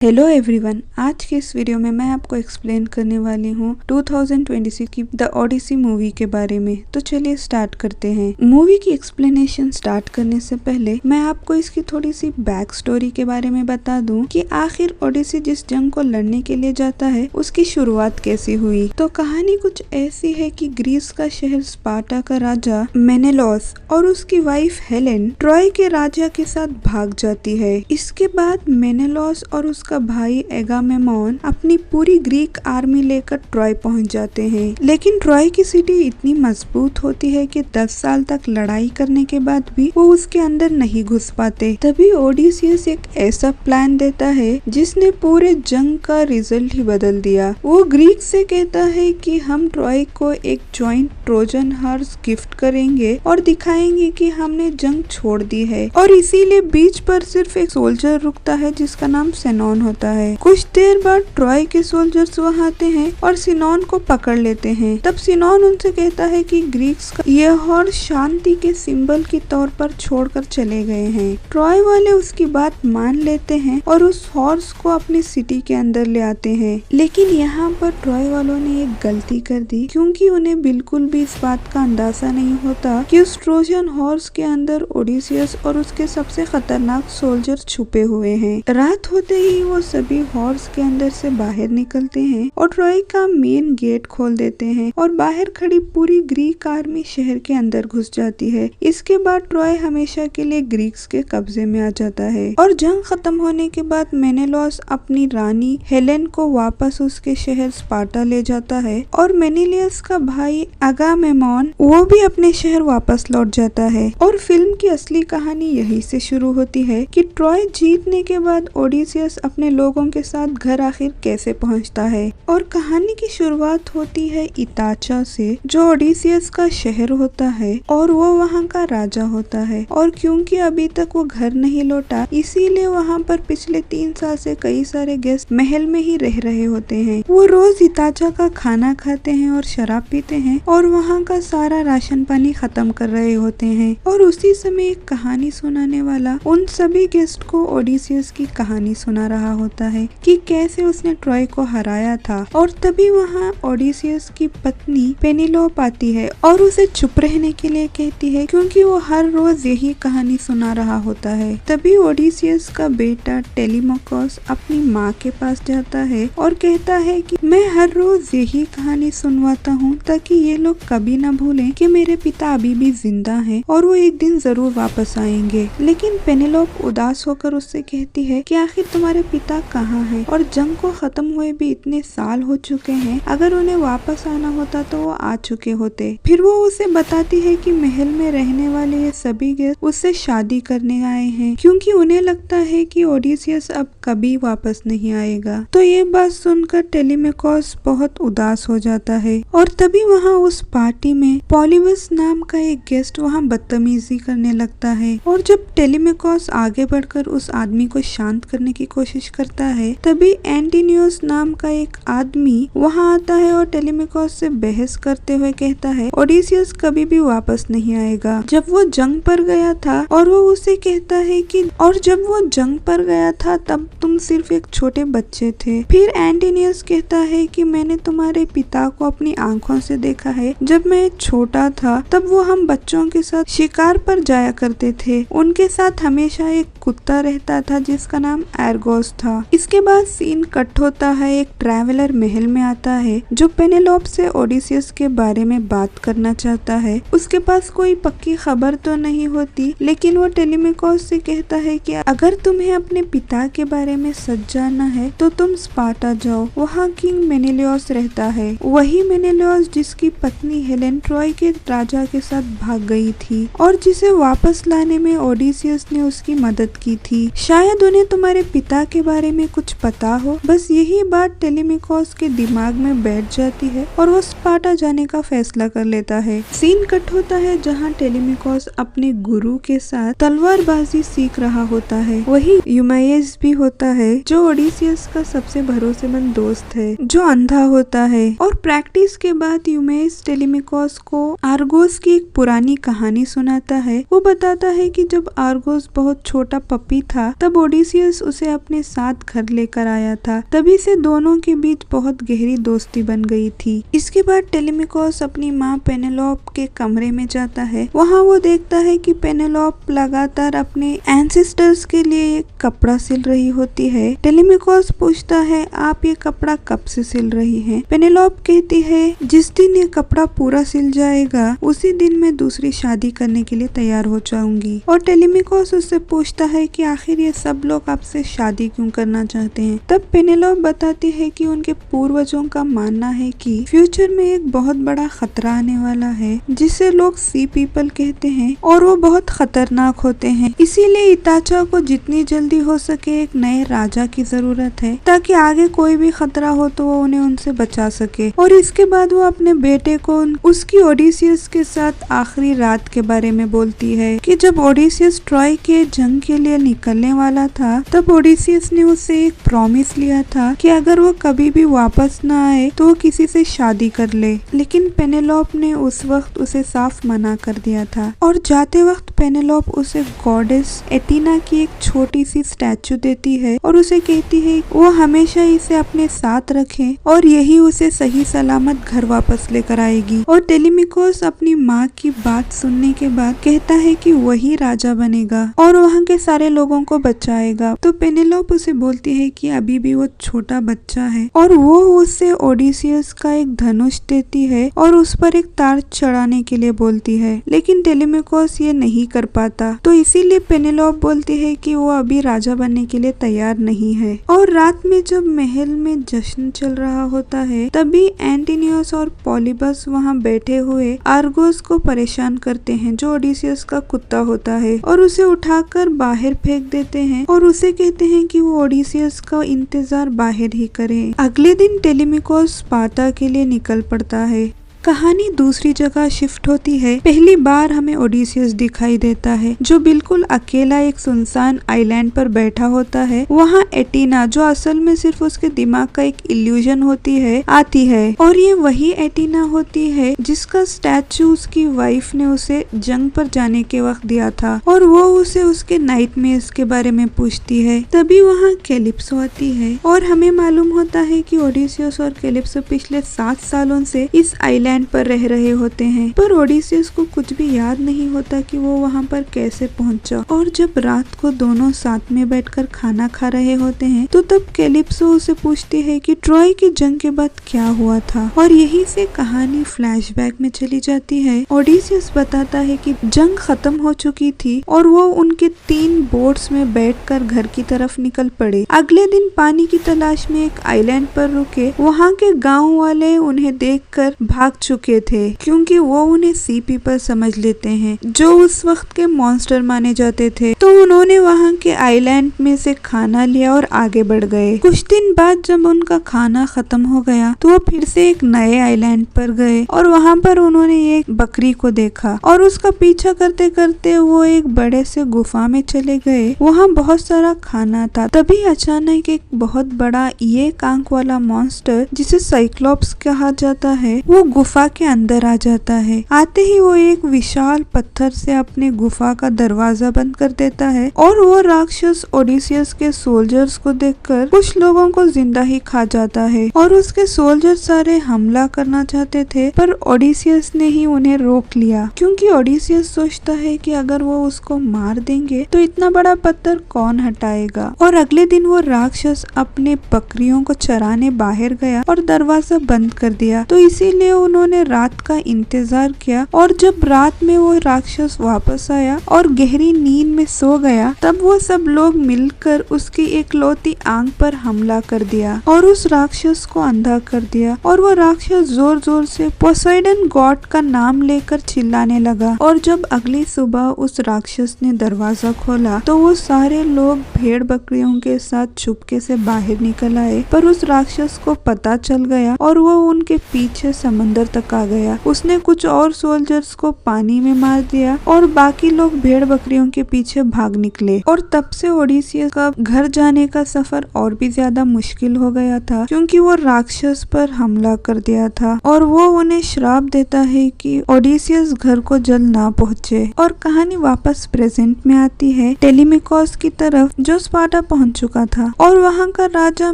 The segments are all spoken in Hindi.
हेलो एवरीवन, आज के इस वीडियो में मैं आपको एक्सप्लेन करने वाली हूँ 2026 की द ओडिसी मूवी के बारे में। तो चलिए स्टार्ट करते हैं। मूवी की एक्सप्लेनेशन स्टार्ट करने से पहले मैं आपको इसकी थोड़ी सी बैक स्टोरी के बारे में बता दूं कि आखिर ओडिसी जिस जंग को लड़ने के लिए जाता है उसकी शुरुआत कैसी हुई। तो कहानी कुछ ऐसी है कि ग्रीस का शहर स्पार्टा का राजा मेनेलॉस और उसकी वाइफ हेलेन ट्रॉय के राजा के साथ भाग जाती है। इसके बाद मेनेलॉस और उसका भाई एगामेमॉन अपनी पूरी ग्रीक आर्मी लेकर ट्रॉय पहुंच जाते हैं। लेकिन ट्रॉय की सिटी इतनी मजबूत होती है कि 10 साल तक लड़ाई करने के बाद भी वो उसके अंदर नहीं घुस पाते। तभी ओडिसियस एक ऐसा प्लान देता है जिसने पूरे जंग का रिजल्ट ही बदल दिया। वो ग्रीक से कहता है कि हम ट्रॉय को एक जॉइंट ट्रोजन हॉर्स गिफ्ट करेंगे और दिखाएंगे कि हमने जंग छोड़ दी है। और इसीलिए बीच पर सिर्फ एक सोल्जर रुकता है जिसका नाम सिनोन होता है। कुछ देर बाद ट्रॉय के सोल्जर्स वहां आते हैं और सिनोन को पकड़ लेते हैं। तब सिनोन उनसे कहता है कि ग्रीक्स का यह हॉर्स शांति के सिंबल के तौर पर छोड़कर चले गए हैं। ट्रॉय वाले उसकी बात मान लेते हैं और उस हॉर्स को अपनी सिटी के अंदर ले आते हैं। लेकिन यहाँ पर ट्रॉय वालों ने एक गलती कर दी, क्योंकि उन्हें बिल्कुल भी इस बात का अंदाजा नहीं होता कि उस ट्रोजन हॉर्स के अंदर ओडिसियस और उसके सबसे खतरनाक सोल्जर छुपे हुए हैं। रात होते ही वो सभी हॉर्स के अंदर से बाहर निकलते हैं और ट्रॉय का मेन गेट खोल देते हैं और बाहर खड़ी पूरी ग्रीक आर्मी शहर के अंदर घुस जाती है। इसके बाद ट्रॉय हमेशा के लिए ग्रीक्स के कब्जे में आ जाता है और जंग खत्म होने के बाद मेनेलॉस अपनी रानी हेलेन को वापस उसके शहर स्पार्टा ले जाता है और मेनेलियस का भाई अगामेमॉन वो भी अपने शहर वापस लौट जाता है। और फिल्म की असली कहानी यही से शुरू होती है कि ट्रॉय जीतने के बाद ओडिसियस अपने लोगों के साथ घर आखिर कैसे पहुंचता है। और कहानी की शुरुआत होती है इताचा से, जो ओडिसियस का शहर होता है और वो वहां का राजा होता है। और क्योंकि अभी तक वो घर नहीं लौटा, इसीलिए वहां पर पिछले 3 साल से कई सारे गेस्ट महल में ही रह रहे होते हैं। वो रोज इताचा का खाना खाते हैं और शराब पीते हैं और वहाँ का सारा राशन पानी खत्म कर रहे होते हैं। और उसी समय एक कहानी सुनाने वाला उन सभी गेस्ट को ओडिसियस की कहानी सुना रहा होता है कि कैसे उसने ट्रॉय को हराया था। और तभी वहाँ ओडिसियस की पत्नी पेनिलोप आती है और उसे चुप रहने के लिए कहती है, क्योंकि वो हर रोज यही कहानी सुना रहा होता है। तभी ओडिसियस का बेटा टेलीमाकोस अपनी माँ के पास जाता है और कहता है कि मैं हर रोज यही कहानी सुनवाता हूँ ताकि ये लोग कभी न भूलें कि मेरे पिता अभी भी जिंदा हैं और वो एक दिन जरूर वापस आएंगे। लेकिन पेनिलोप उदास होकर उससे कहती है कि आखिर तुम्हारे पिता कहाँ हैं और जंग को खत्म हुए भी इतने साल हो चुके हैं, अगर उन्हें वापस आना होता तो वो आ चुके होते। फिर वो उसे बताती है कि महल में रहने वाले ये सभी गेस्ट उससे शादी करने आए हैं, क्योंकि उन्हें लगता है कि ओडिसियस अब कभी वापस नहीं आएगा। तो ये बात सुनकर टेलीमेकोस बहुत उदास हो जाता है। और तभी वहाँ उस पार्टी में पॉलीबस नाम का एक गेस्ट वहाँ बदतमीजी करने लगता है। और जब टेलीमेकोस आगे बढ़कर उस आदमी को शांत करने की कोशिश करता है, तभी एंटिनियोस नाम का एक आदमी वहाँ आता है और टेलीमेकोस से बहस करते हुए कहता है ओडिसियस कभी भी वापस नहीं आएगा। जब वो जंग पर गया था और वो उसे कहता है कि जब वो जंग पर गया था तब तुम सिर्फ एक छोटे बच्चे थे। फिर एंटिनियस कहता है कि मैंने तुम्हारे पिता को अपनी आंखों से देखा है। जब मैं छोटा था तब वो हम बच्चों के साथ शिकार पर जाया करते थे। उनके साथ हमेशा एक कुत्ता रहता था जिसका नाम एर्गोस था। इसके बाद सीन कट होता है। एक ट्रैवलर महल में आता है जो पेनेलोप से ओडिसियस के बारे में बात करना चाहता है। उसके पास कोई पक्की खबर तो नहीं होती, लेकिन वो टेलीमेकोस से कहता है कि अगर तुम्हें अपने पिता के बारे में सच जानना है तो तुम स्पार्टा जाओ, वहाँ किंग मेनेलियोस रहता है। वही मेनेलियोस जिसकी पत्नी हेलेन ट्रॉय के राजा के साथ भाग गई थी और जिसे वापस लाने में ओडिसियस ने उसकी मदद की थी। शायद उन्हें तुम्हारे पिता के बारे में कुछ पता हो। बस यही बात टेलीमेकोस के दिमाग में बैठ जाती है और वो स्पार्टा जाने का फैसला कर लेता है। सीन कट होता है जहाँ टेलीमेकोस अपने गुरु के साथ तलवारबाजी सीख रहा होता है। वही यूमाइस भी होता है जो ओडिसियस का सबसे भरोसेमंद दोस्त है, जो अंधा होता है। और प्रैक्टिस के बाद यूमाइस टेलीमेकोस को आर्गोस की एक पुरानी कहानी सुनाता है। वो बताता है कि जब आर्गोस बहुत छोटा पपी था तब ओडिसियस उसे अपने साथ घर लेकर आया था। तभी से दोनों के बीच बहुत गहरी दोस्ती बन गई थी। इसके बाद टेलेमिकोस अपनी माँ पेनेलोप के कमरे में जाता है। वहाँ वो देखता है कि पेनेलोप लगातार अपने एंसेस्टर्स के लिए एक कपड़ा सिल रही होती है। टेलेमिकोस पूछता है, आप ये कपड़ा कब से सिल रही हैं? पेनेलोप कहती है, जिस दिन ये कपड़ा पूरा सिल जाएगा उसी दिन मैं दूसरी शादी करने के लिए तैयार हो जाऊंगी। और टेलेमिकोस उससे पूछता है कि आखिर ये सब लोग आपसे शादी क्यों करना चाहते हैं? तब पेनेलोप बताती है कि उनके पूर्वजों का मानना है कि फ्यूचर में एक बहुत बड़ा खतरा आने वाला है जिसे लोग सी पीपल कहते हैं और वो बहुत खतरनाक होते हैं। इसीलिए इताचा को जितनी जल्दी हो सके एक नए राजा की जरूरत है ताकि आगे कोई भी खतरा हो तो वो उन्हें उनसे बचा सके। और इसके बाद वो अपने बेटे को उसकी ओडिसियस के साथ आखिरी रात के बारे में बोलती है कि जब ओडिसियस ट्रॉय के जंग के लिए निकलने वाला था तब ओडिसियस ने उससे एक प्रॉमिस लिया था कि अगर वो कभी भी वापस न आए तो वो किसी से शादी कर ले। लेकिन पेनेलोप ने उस वक्त उसे साफ मना कर दिया था और जाते वक्त पेनेलोप उसे गॉडेस एटिना की एक छोटी सी स्टैचू देती है और उसे कहती है वो हमेशा इसे अपने साथ रखे और यही उसे सही सलामत घर वापस लेकर आएगी। और टेलेमिकोस अपनी माँ की बात सुनने के बाद कहता है कि वही राजा बनेगा और वहाँ के सारे लोगों को बचाएगा। तो पेनेलोप उसे बोलती है कि अभी भी वो छोटा बच्चा है और वो उसे ओडिसियस का एक धनुष देती है और उस पर एक तार चढ़ाने के लिए बोलती है। लेकिन टेलेमिकोस ये नहीं कर पाता तो इसीलिए पेनेलोप बोलती है कि वो अभी राजा बनने के लिए तैयार नहीं है। और रात में जब महल में जश्न चल रहा होता है तभी एंटिनियस और पॉलीबस वहाँ बैठे हुए आर्गोस को परेशान करते हैं जो ओडिसियस का कुत्ता होता है और उसे उठाकर बाहर फेंक देते हैं और उसे कहते हैं कि वो ओडिसियस का इंतजार बाहर ही करे। अगले दिन टेलेमिकोस स्पार्टा के लिए निकल पड़ता है। कहानी दूसरी जगह शिफ्ट होती है। पहली बार हमें ओडिसियस दिखाई देता है जो बिल्कुल अकेला एक सुनसान आइलैंड पर बैठा होता है। वहाँ एटिना जो असल में सिर्फ उसके दिमाग का एक इल्यूजन होती है आती है और ये वही एटिना होती है जिसका स्टैचू उसकी वाइफ ने उसे जंग पर जाने के वक्त दिया था और वो उसे उसके नाइटमेयर्स के बारे में पूछती है। तभी वहाँ कैलिप्सो आती है और हमें मालूम होता है कि ओडिसियस और कैलिप्सो पिछले 7 सालों से इस आइलैंड पर रह रहे होते हैं पर ओडिसियस को कुछ भी याद नहीं होता कि वो वहाँ पर कैसे पहुँचा। और जब रात को दोनों साथ में बैठकर खाना खा रहे होते हैं तो तब कैलिप्सो उसे पूछती है कि ट्रॉय की जंग के बाद क्या हुआ था और यहीं से कहानी फ्लैशबैक में चली जाती है। ओडिसियस बताता है कि जंग खत्म हो चुकी थी और वो उनके 3 बोट्स में बैठकर घर की तरफ निकल पड़े। अगले दिन पानी की तलाश में एक आइलैंड पर रुके। वहाँ के गाँव वाले उन्हें देखकर भाग चुके थे क्योंकि वो उन्हें सी पीपल समझ लेते हैं जो उस वक्त के मॉन्स्टर माने जाते थे। तो उन्होंने वहाँ के आइलैंड में से खाना लिया और आगे बढ़ गए। कुछ दिन बाद जब उनका खाना खत्म हो गया तो वो फिर से एक नए आइलैंड पर गए और वहाँ पर उन्होंने एक बकरी को देखा और उसका पीछा करते करते वो एक बड़े से गुफा में चले गए। वहाँ बहुत सारा खाना था। तभी अचानक एक बहुत बड़ा एक आंख वाला मॉन्स्टर जिसे साइक्लोप्स कहा जाता है वो गुफा के अंदर आ जाता है। आते ही वो एक विशाल पत्थर से अपने गुफा का दरवाजा बंद कर देता है और वो राक्षस ओडिसियस के सोल्जर्स को देखकर कुछ लोगों को जिंदा ही खा जाता है और उसके सोल्जर सारे हमला करना चाहते थे पर ओडिसियस ने ही उन्हें रोक लिया क्योंकि ओडिसियस सोचता है कि अगर वो उसको मार देंगे तो इतना बड़ा पत्थर कौन हटाएगा। और अगले दिन वो राक्षस अपने बकरियों को चराने बाहर गया और दरवाजा बंद कर दिया। तो इसीलिए उन्होंने रात का इंतजार किया और जब रात में वो राक्षस वापस आया और गहरी नींद में सो गया तब वो सब लोग मिलकर उसकी एकलौती आंख पर हमला कर दिया और उस राक्षस को अंधा कर दिया। और वो राक्षस जोर जोर से पोसेइडन गॉड का नाम लेकर चिल्लाने लगा। और जब अगली सुबह उस राक्षस ने दरवाजा खोला तो वो सारे लोग भेड़ बकरियों के साथ चुपके से बाहर निकल आए पर उस राक्षस को पता चल गया और वो उनके पीछे समंदर तक आ गया। उसने कुछ और सोल्जर्स को पानी में मार दिया और बाकी लोग भेड़ बकरियों के पीछे भाग निकले। और तब से ओडिसियस का घर जाने का सफर और भी ज्यादा मुश्किल हो गया था, क्योंकि वो राक्षस पर हमला कर दिया था और वो उन्हें श्राप देता है कि ओडिसियस घर को जल्द ना पहुंचे। और कहानी वापस प्रेजेंट में आती है टेलीमिकोस की तरफ, जो स्पार्टा पहुंच चुका था और वहाँ का राजा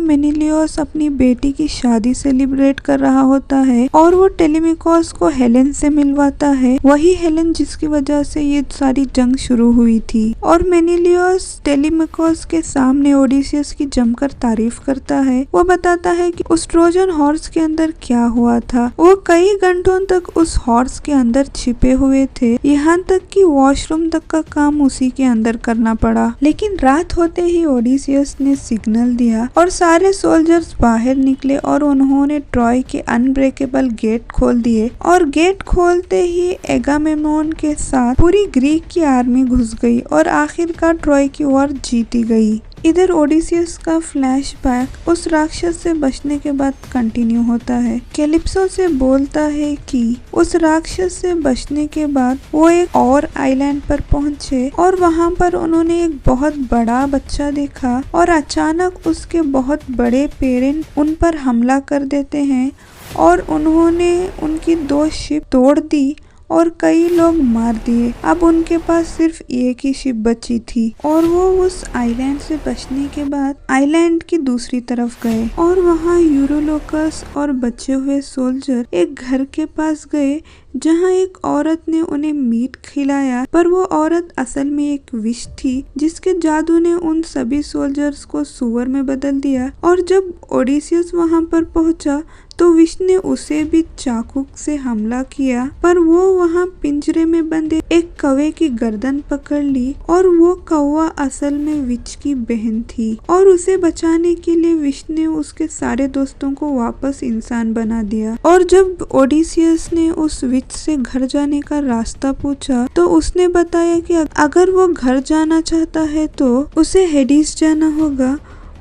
मेनिलियोस अपनी बेटी की शादी सेलिब्रेट कर रहा होता है और वो टेलीमिकोस को हेलेन से मिलवाता है, वही हेलेन जिसकी वजह से ये सारी जंग शुरू हुई थी। और मेनिलियोस टेलीमिकोस के सामने ओडिसियस की जमकर तारीफ करता है। वो बताता है कि उस ट्रोजन हॉर्स के अंदर क्या हुआ था। वो कई घंटों तक उस हॉर्स के अंदर छिपे हुए थे, यहाँ तक कि वॉशरूम तक का काम उसी के अंदर करना पड़ा। लेकिन रात होते ही ओडिसियस ने सिग्नल दिया और सारे सोल्जर्स बाहर निकले और उन्होंने ट्रॉय के अनब्रेकेबल गेट खोल दिए। और गेट खोलते ही एगामेम्नोन के साथ पूरी ग्रीक की आर्मी घुस गई और आखिरकार ट्रॉय की ओर जीती गई। इधर ओडिसियस का फ्लैशबैक उस राक्षस से बचने के बाद कंटिन्यू होता है। कैलिप्सो से बोलता है कि उस राक्षस से बचने के बाद वो एक और आइलैंड पर पहुंचे और वहां पर उन्होंने एक बहुत बड़ा बच्चा देखा और अचानक उसके बहुत बड़े पेरेंट उन पर हमला कर देते हैं और उन्होंने उनकी 2 शिप तोड़ दी और कई लोग मार दिए। अब उनके पास सिर्फ एक ही शिप बची थी और वो उस आइलैंड से बचने के बाद आइलैंड की दूसरी तरफ गए और वहाँ यूरोलोकस और बचे हुए सोल्जर एक घर के पास गए जहाँ एक औरत ने उन्हें मीट खिलाया, पर वो औरत असल में एक विश थी जिसके जादू ने उन सभी सोल्जर्स को सुअर में बदल दिया। और जब ओडिसियस वहाँ पर पहुँचा तो विश ने उसे भी चाकू से हमला किया, पर वो वहाँ पिंजरे में बंदे एक कौवे की गर्दन पकड़ ली और वो कौवा असल में विच की बहन थी और उसे बचाने के लिए विश ने उसके सारे दोस्तों को वापस इंसान बना दिया। और जब ओडिसियस ने उस विच से घर जाने का रास्ता पूछा तो उसने बताया कि अगर वो घर जाना चाहता है तो उसे हेडिस जाना होगा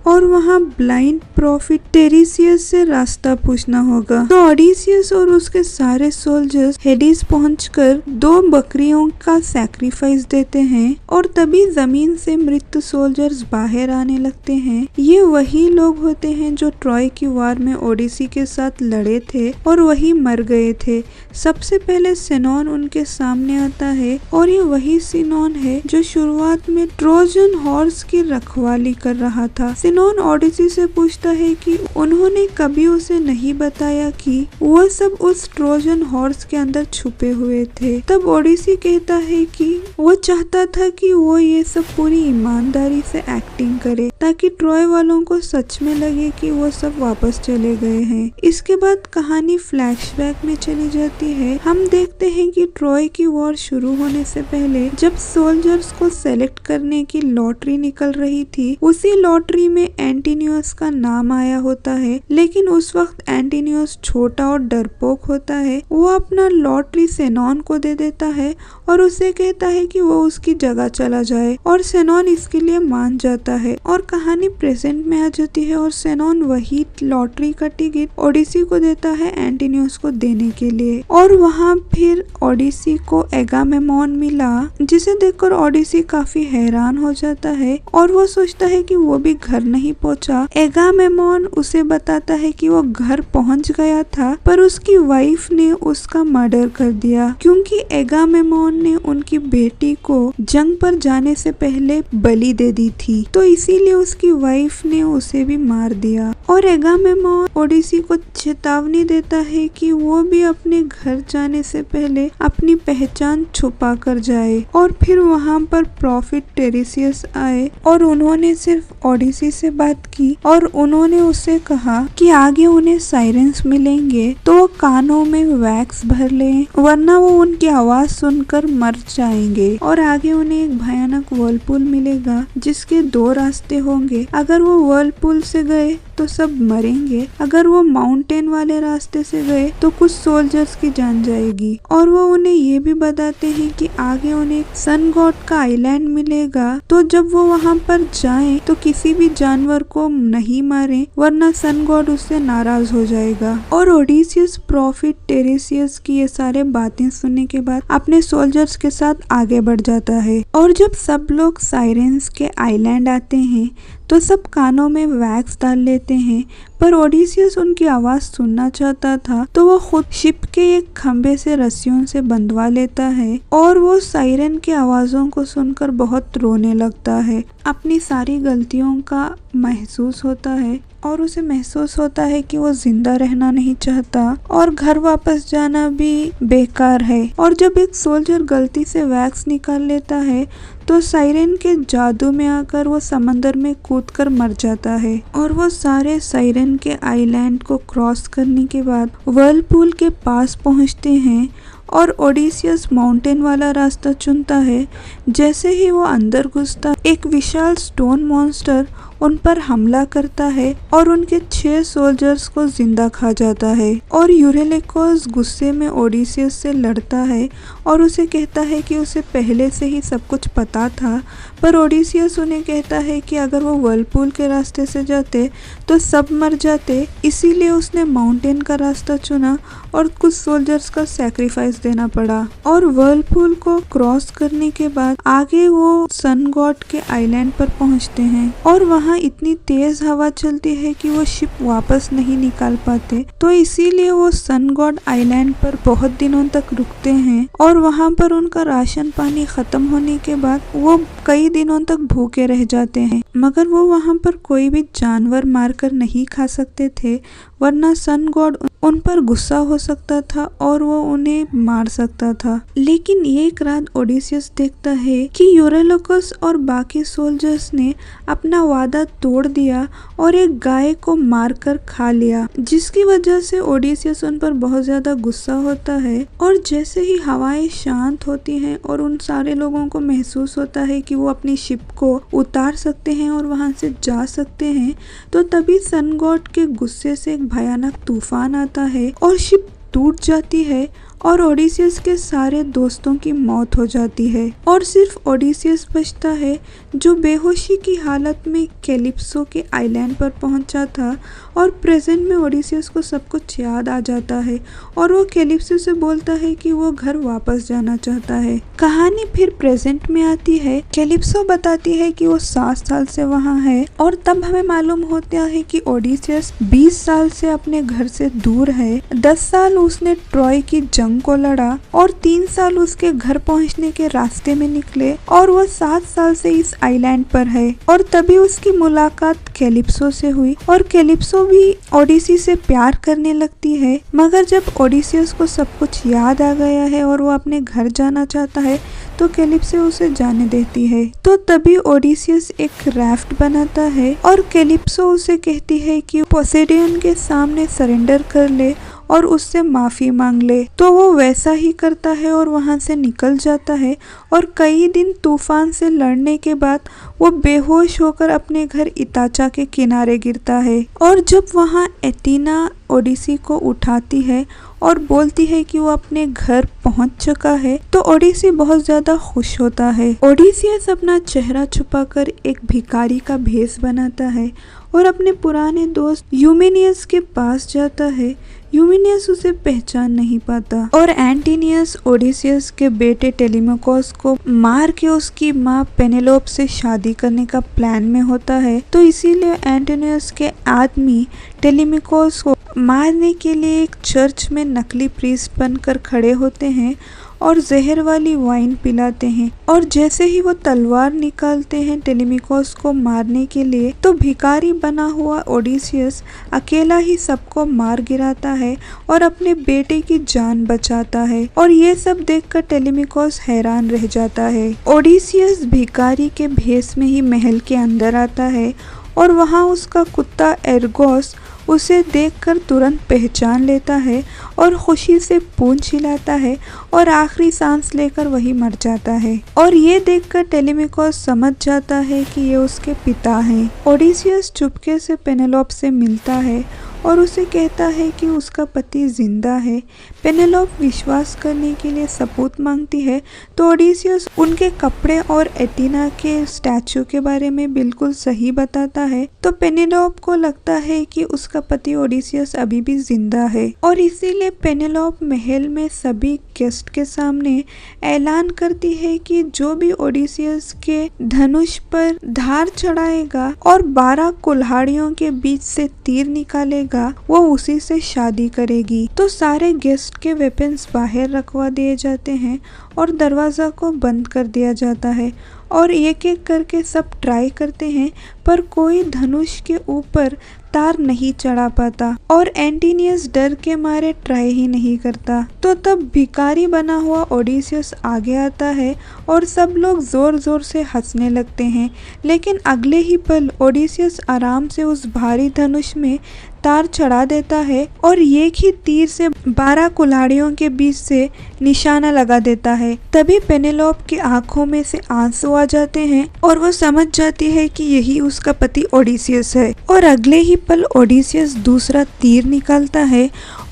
और वहाँ ब्लाइंड प्रॉफिट टेरिसियस से रास्ता पूछना होगा। तो ओडिसियस और उसके सारे सोल्जर्स हेडिस पहुंचकर 2 बकरियों का सैक्रिफाइस देते हैं और तभी जमीन से मृत सोल्जर्स बाहर आने लगते हैं। ये वही लोग होते हैं जो ट्रॉय की वार में ओडिसी के साथ लड़े थे और वही मर गए थे। सबसे पहले सिनोन उनके सामने आता है और ये वही सिनोन है जो शुरुआत में ट्रोजन हॉर्स की रखवाली कर रहा था। सिनोन ओडिसी से पूछता है कि उन्होंने कभी उसे नहीं बताया कि वो सब उस ट्रोजन हॉर्स के अंदर छुपे हुए थे। तब ओडिसी कहता है कि वो चाहता था कि वो ये सब पूरी ईमानदारी से एक्टिंग करे ताकि ट्रॉय वालों को सच में लगे कि वो सब वापस चले गए हैं। इसके बाद कहानी फ्लैशबैक में चली जाती है। हम देखते हैं कि ट्रॉय की वॉर शुरू होने से पहले जब सोल्जर्स को सेलेक्ट करने की लॉटरी निकल रही थी, उसी लॉटरी में एंटिनियस का नाम आया होता है। लेकिन उस वक्त एंटिनियस छोटा और डरपोक होता है। वो अपना लॉटरी सेनॉन को दे देता है और उसे कहता है कि वो उसकी जगह चला जाए और सेनॉन इसके लिए मान जाता है और कहानी प्रेजेंट में आ जाती है और सेनॉन वही लॉटरी का टिकट ओडिसी को देता है एंटिनियस को देने के लिए। और वहाँ फिर ओडिसी को एगामेम्नोन मिला, जिसे देखकर ओडिसी काफी हैरान हो जाता है और वो सोचता है कि वो भी घर नहीं पहुंचा। एगामेम्नोन उसे बताता है कि वो घर पहुंच गया था पर उसकी वाइफ ने उसका मर्डर कर दिया क्योंकि एगामेम्नोन ने उनकी बेटी को जंग पर जाने से पहले बलि दे दी थी, तो इसीलिए उसकी वाइफ ने उसे भी मार दिया। और एगामेम्नोन ओडिसी को चेतावनी देता है कि वो भी अपने घर जाने से पहले अपनी पहचान छुपा कर जाए। और फिर वहाँ पर प्रॉफिट टेरिसियस आए और उन्होंने सिर्फ ओडिसी से बात की और उन्होंने उसे कहा कि आगे उन्हें साइरेंस मिलेंगे तो वो कानों में वैक्स भर लें वरना वो उनकी आवाज सुनकर मर जाएंगे। और आगे उन्हें एक भयानक वर्लपूल मिलेगा जिसके 2 रास्ते होंगे। अगर वो वर्लपूल से गए तो सब मरेंगे, अगर वो माउंटेन वाले रास्ते से गए तो कुछ सोल्जर्स की जान जाएगी। और वो उन्हें ये भी बताते हैं कि आगे उन्हें सन गॉड का आइलैंड मिलेगा, तो जब वो वहाँ पर जाएं तो किसी भी जानवर को नहीं मारें, वरना सन गॉड उससे नाराज हो जाएगा। और ओडिसियस प्रॉफिट टेरेसियस की ये सारे बातें सुनने के बाद अपने सोल्जर्स के साथ आगे बढ़ जाता है। और जब सब लोग साइरेंस के आइलैंड आते हैं तो सब कानों में वैक्स डाल लेते हैं, पर ओडिसियस उनकी आवाज सुनना चाहता था, तो वो खुद शिप के एक खंबे से रस्सियों से बंधवा लेता है और वो साइरन की आवाजों को सुनकर बहुत रोने लगता है। अपनी सारी गलतियों का महसूस होता है और उसे महसूस होता है कि वो जिंदा रहना नहीं चाहता और घर वापस जाना भी बेकार है। और जब एक सोल्जर गलती से वैक्स निकाल लेता है तो साइरन के जादू में आकर वो समंदर में कूदकर मर जाता है। और वो सारे साइरन के आइलैंड को क्रॉस करने के बाद व्हर्लपूल के पास पहुंचते हैं और ओडिसियस माउंटेन वाला रास्ता चुनता है। जैसे ही वो अंदर घुसता, एक विशाल स्टोन मॉन्स्टर उन पर हमला करता है और उनके 6 सोल्जर्स को जिंदा खा जाता है। और यूरेलिकोस गुस्से में ओडिसियस से लड़ता है और उसे कहता है कि उसे पहले से ही सब कुछ पता था, पर ओडिसियस उन्हें कहता है कि अगर वो व्हर्लपूल के रास्ते से जाते तो सब मर जाते, इसीलिए उसने माउंटेन का रास्ता चुना और कुछ सोल्जर्स का सैक्रिफाइस देना पड़ा। और व्हर्लपूल को क्रॉस करने के बाद आगे वो सन गॉड के आइलैंड पर पहुंचते हैं और वहाँ इतनी तेज हवा चलती है कि वो शिप वापस नहीं निकाल पाते, तो इसीलिए वो सन गॉड आइलैंड पर बहुत दिनों तक रुकते हैं। और वहाँ पर उनका राशन पानी खत्म होने के बाद वो कई दिनों तक भूखे रह जाते हैं, मगर वो वहाँ पर कोई भी जानवर मारकर नहीं खा सकते थे, वरना सन गॉड उन पर गुस्सा हो सकता था और वो उन्हें मार सकता था। लेकिन एक रात ओडिसियस देखता है कि यूरेलिकोस और बाकी सोल्जर्स ने अपना वादा तोड़ दिया और एक गाय को मारकर खा लिया, जिसकी वजह से ओडिसियस उन पर बहुत ज्यादा गुस्सा होता है। और जैसे ही हवाएं शांत होती हैं और उन सारे लोगों को महसूस होता है कि वो अपनी शिप को उतार सकते हैं और वहां से जा सकते हैं, तो तभी सन गॉड के गुस्से से एक भयानक तूफान आता है और शिप टूट जाती है और ओडिसियस के सारे दोस्तों की मौत हो जाती है और सिर्फ ओडिसियस बचता है, जो बेहोशी की हालत में कैलिप्सो के आइलैंड पर पहुंचा था। और प्रेजेंट में ओडिसियस को सब कुछ याद आ जाता है और वो कैलिप्सो से बोलता है कि वो घर वापस जाना चाहता है। कहानी फिर प्रेजेंट में आती है। कैलिप्सो बताती है कि वो 7 साल से वहाँ है और तब हमें मालूम होता है कि ओडिसियस 20 साल से अपने घर से दूर है। 10 साल उसने ट्रॉय की जंग को लड़ा और 3 साल उसके घर पहुंचने के रास्ते में निकले और वो 7 साल से इस आइलैंड पर है। और तभी उसकी मुलाकात कैलिप्सो से हुई और कैलिप्सो भी ओडिसी से प्यार करने लगती है, मगर जब ओडिसियस को सब कुछ याद आ गया है और वो अपने घर जाना चाहता है तो कैलिप्सो उसे जाने देती है। तो तभी ओडिसियस एक राफ्ट बनाता है और कैलिप्सो उसे कहती है कि पोसेइडन के सामने सरेंडर कर ले और उससे माफी मांग ले, तो वो वैसा ही करता है और वहां से निकल जाता है। और कई दिन तूफान से लड़ने के बाद वो बेहोश होकर अपने घर इताचा के किनारे गिरता है। और जब वहां एथीना ओडिसी को उठाती है और बोलती है कि वो अपने घर पहुंच चुका है, तो ओडिसी बहुत ज्यादा खुश होता है। ओडिसियस अपना चेहरा छुपाकर एक भिखारी का भेष बनाता है और अपने पुराने दोस्त यूमेनियस के पास जाता है। यूमेनियस उसे पहचान नहीं पाता और एंटिनियस ओडिसियस के बेटे टेलीमाकोस को मार के उसकी माँ पेनेलोप से शादी करने का प्लान में होता है, तो इसीलिए एंटिनियस के आदमी टेलीमाकोस को मारने के लिए एक चर्च में नकली प्रीस्ट बनकर खड़े होते हैं और जहर वाली वाइन पिलाते हैं। और जैसे ही वो तलवार निकालते हैं टेलीमाकोस को मारने के लिए, तो भिखारी बना हुआ ओडिसियस अकेला ही सबको मार गिराता है और अपने बेटे की जान बचाता है। और ये सब देखकर टेलीमाकोस हैरान रह जाता है। ओडिसियस भिखारी के भेष में ही महल के अंदर आता है और वहाँ उसका कुत्ता एर्गोस उसे देखकर तुरंत पहचान लेता है और खुशी से पूंछ हिलाता है और आखिरी सांस लेकर वही मर जाता है। और ये देखकर टेलेमिकोस समझ जाता है कि ये उसके पिता हैं। ओडिसियस चुपके से पेनेलोप से मिलता है और उसे कहता है कि उसका पति जिंदा है। पेनेलोप विश्वास करने के लिए सबूत मांगती है तो ओडिसियस उनके कपड़े और एटिना के स्टैचू के बारे में बिल्कुल सही बताता है। तो पेनेलोप को लगता है कि उसका पति ओडिसियस अभी भी जिंदा है और इसीलिए पेनेलोप महल में सभी गेस्ट के सामने ऐलान करती है कि जो भी ओडिसियस के धनुष पर धार चढ़ाएगा और 12 कुल्हाड़ियों के बीच से तीर निकालेगा वो उसी से शादी करेगी। तो सारे गेस्ट के वेपन्स बाहर रखवा दिए जाते हैं और दरवाजा को बंद कर दिया जाता है और एक एक करके सब ट्राई करते हैं पर कोई धनुष के ऊपर तार नहीं चढ़ा पाता और एंटिनियस डर के मारे ट्राई ही नहीं करता। तो तब भिखारी बना हुआ ओडिसियस आगे आता है और सब लोग जोर जोर से हंसने लगते हैं, लेकिन अगले ही पल ओडिसियस आराम से उस भारी धनुष में तार चढ़ा देता है और एक ही तीर से 12 कुल्हाड़ियों के बीच से निशाना लगा देता है। तभी पेनेलोप की आंखों में से आंसू आ जाते हैं और वो समझ जाती है कि यही उसका पति ओडिसियस है। और अगले ही पल ओडिसियस दूसरा तीर निकालता है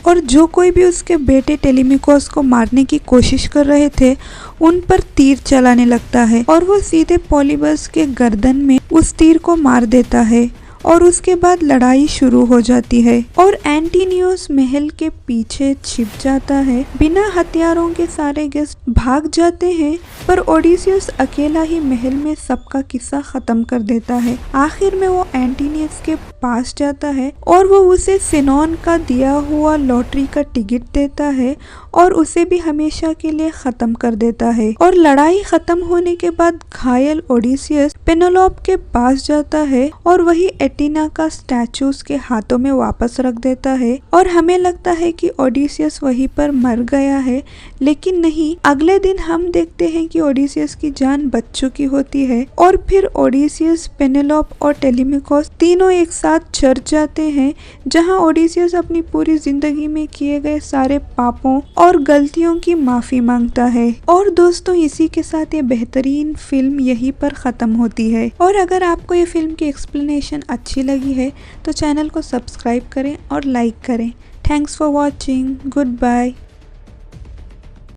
और जो कोई भी उसके बेटे टेलेमिकोस को मारने की कोशिश कर रहे थे उन पर तीर चलाने लगता है और वो सीधे पॉलीबस के गर्दन में उस तीर को मार देता है और उसके बाद लड़ाई शुरू हो जाती है और एंटिनियोस महल के पीछे छिप जाता है। बिना हथियारों के सारे गेस्ट भाग जाते हैं पर ओडिसियस अकेला ही महल में सबका किस्सा खत्म कर देता है। आखिर में वो एंटिनियस के पास जाता है और वो उसे सिनोन का दिया हुआ लॉटरी का टिकट देता है और उसे भी हमेशा के लिए खत्म कर देता है। और लड़ाई खत्म होने के बाद घायल ओडिसियस पेनेलोप के पास जाता है और वही एटिना का स्टैचू उसके हाथों में वापस रख देता है और हमें लगता है कि ओडिसियस वहीं पर मर गया है, लेकिन नहीं। अगले दिन हम देखते हैं कि ओडिसियस की जान बच चुकी होती है और फिर ओडिसियस, पेनेलोप और टेलेमिकोस तीनों एक साथ चर्च जाते हैं जहां ओडिसियस अपनी पूरी जिंदगी में किए गए सारे पापों और गलतियों की माफी मांगता है। और दोस्तों इसी के साथ ये बेहतरीन फिल्म यहीं पर खत्म होती है। और अगर आपको ये फिल्म की एक्सप्लेनेशन अच्छी लगी है तो चैनल को सब्सक्राइब करें और लाइक करें। Thanks for watching. Good bye.